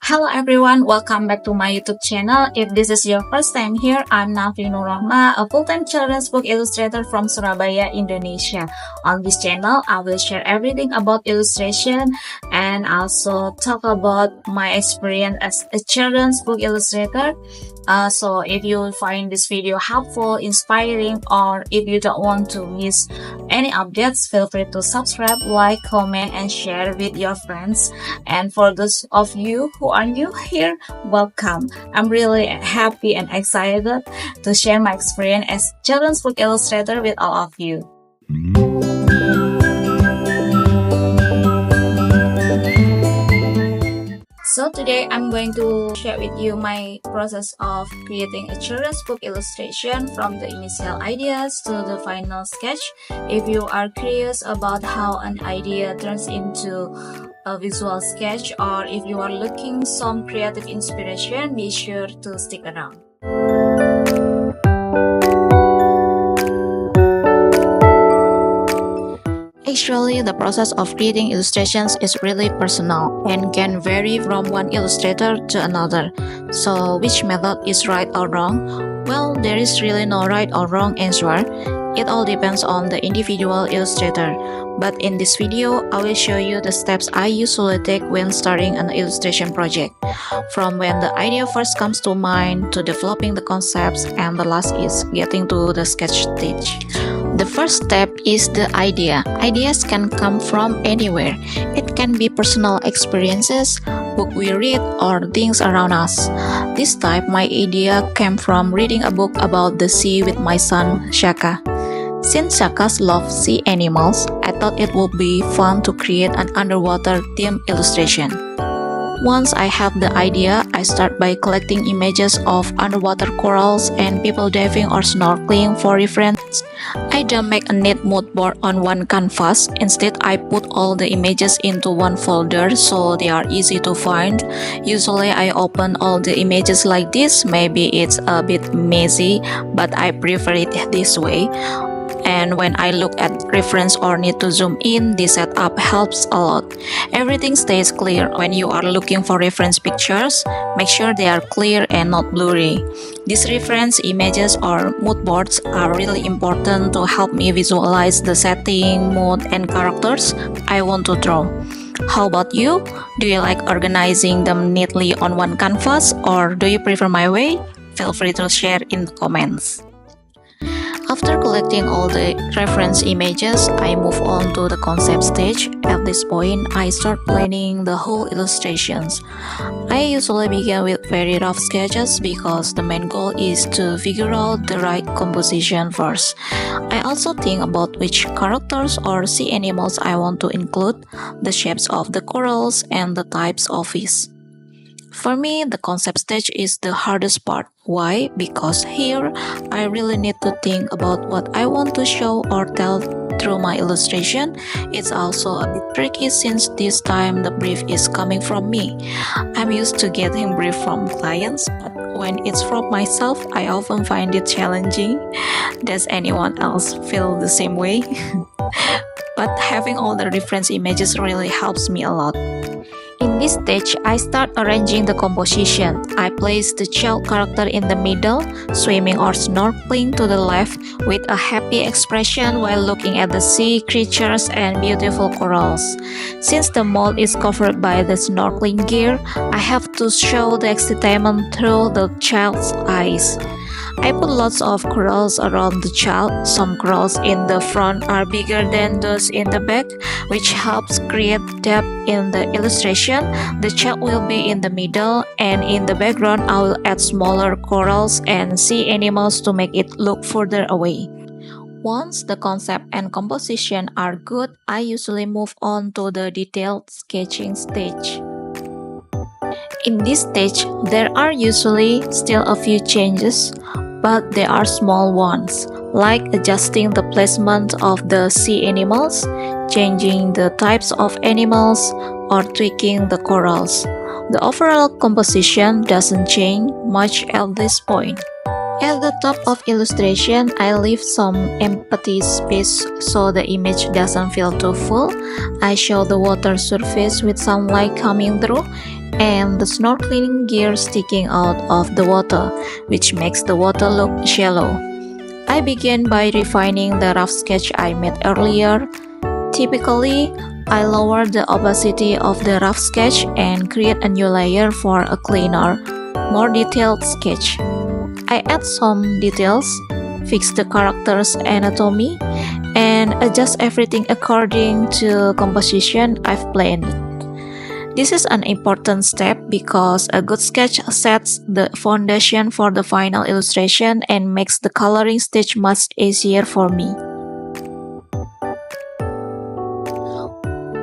Hello everyone, welcome back to my YouTube channel. If this is your first time here, I'm Naafi Rohma, a full-time children's book illustrator from Surabaya, Indonesia. On this channel, I will share everything about illustration and also talk about my experience as a children's book illustrator. So if you find this video helpful, inspiring, or if you don't want to miss any updates, feel free to subscribe, like, comment, and share with your friends. And for those of you who are new here, welcome. I'm really happy and excited to share my experience as children's book illustrator with all of you. So today I'm going to share with you my process of creating a children's book illustration from the initial ideas to the final sketch. If you are curious about how an idea turns into a visual sketch, or if you are looking some creative inspiration, be sure to stick around. Actually, the process of creating illustrations is really personal and can vary from one illustrator to another. So, which method is right or wrong? Well, there is really no right or wrong answer. It all depends on the individual illustrator. But in this video, I will show you the steps I usually take when starting an illustration project. From when the idea first comes to mind to developing the concepts, and the last is getting to the sketch stage. The first step is the idea. Ideas can come from anywhere. It can be personal experiences, book we read, or things around us. This time, my idea came from reading a book about the sea with my son, Shaka. Since Shakas love sea animals, I thought it would be fun to create an underwater theme illustration. Once I have the idea, I start by collecting images of underwater corals and people diving or snorkeling for reference. I don't make a neat mood board on one canvas. Instead, I put all the images into one folder so they are easy to find. Usually, I open all the images like this. Maybe it's a bit messy, but I prefer it this way. And when I look at reference or need to zoom in, this setup helps a lot. Everything stays clear when you are looking for reference pictures. Make sure they are clear and not blurry. These reference images or mood boards are really important to help me visualize the setting, mood, and characters I want to draw. How about you? Do you like organizing them neatly on one canvas, or do you prefer my way? Feel free to share in the comments. After collecting all the reference images, I move on to the concept stage. At this point, I start planning the whole illustrations. I usually begin with very rough sketches because the main goal is to figure out the right composition first. I also think about which characters or sea animals I want to include, the shapes of the corals, and the types of fish. For me, the concept stage is the hardest part. Why? Because here, I really need to think about what I want to show or tell through my illustration. It's also a bit tricky since this time the brief is coming from me. I'm used to getting brief from clients, but when it's from myself, I often find it challenging. Does anyone else feel the same way? But having all the reference images really helps me a lot. In this stage, I start arranging the composition. I place the child character in the middle, swimming or snorkeling to the left with a happy expression while looking at the sea creatures and beautiful corals. Since the mold is covered by the snorkeling gear, I have to show the excitement through the child's eyes. I put lots of corals around the child. Some corals in the front are bigger than those in the back, which helps create depth in the illustration. The child will be in the middle, and in the background I will add smaller corals and sea animals to make it look further away. Once the concept and composition are good, I usually move on to the detailed sketching stage. In this stage, there are usually still a few changes, but they are small ones, like adjusting the placement of the sea animals, changing the types of animals, or tweaking the corals. The overall composition doesn't change much at this point. At the top of illustration, I leave some empty space so the image doesn't feel too full. I show the water surface with some light coming through, and the snorkeling gear sticking out of the water, which makes the water look shallow. I began by refining the rough sketch I made earlier. Typically, I lower the opacity of the rough sketch and create a new layer for a cleaner, more detailed sketch. I add some details, fix the character's anatomy, and adjust everything according to composition I've planned. This is an important step because a good sketch sets the foundation for the final illustration and makes the coloring stage much easier for me.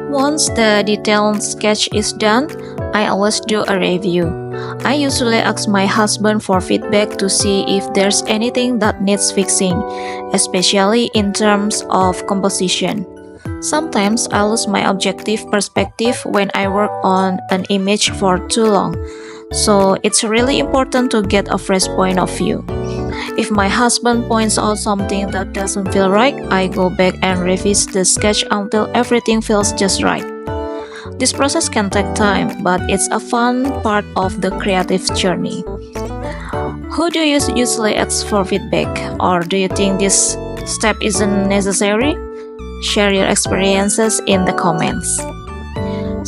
Once the detailed sketch is done, I always do a review. I usually ask my husband for feedback to see if there's anything that needs fixing, especially in terms of composition. Sometimes I lose my objective perspective when I work on an image for too long, so it's really important to get a fresh point of view. If my husband points out something that doesn't feel right, I go back and revisit the sketch until everything feels just right. This process can take time, but it's a fun part of the creative journey. Who do you usually ask for feedback, or do you think this step isn't necessary? Share your experiences in the comments.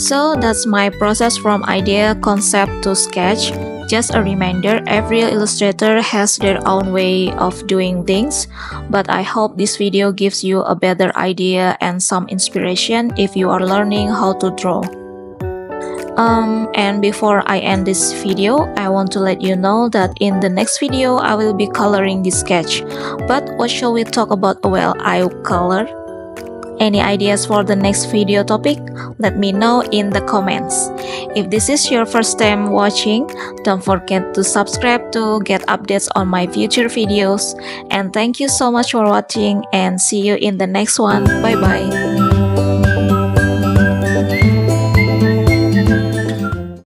So that's my process from idea, concept to sketch. Just a reminder, every illustrator has their own way of doing things, but I hope this video gives you a better idea and some inspiration if you are learning how to draw. And before I end this video, I want to let you know that in the next video I will be coloring this sketch. But what shall we talk about while I color? Any ideas for the next video topic? Let me know in the comments. If this is your first time watching, don't forget to subscribe to get updates on my future videos. And thank you so much for watching and see you in the next one. Bye bye.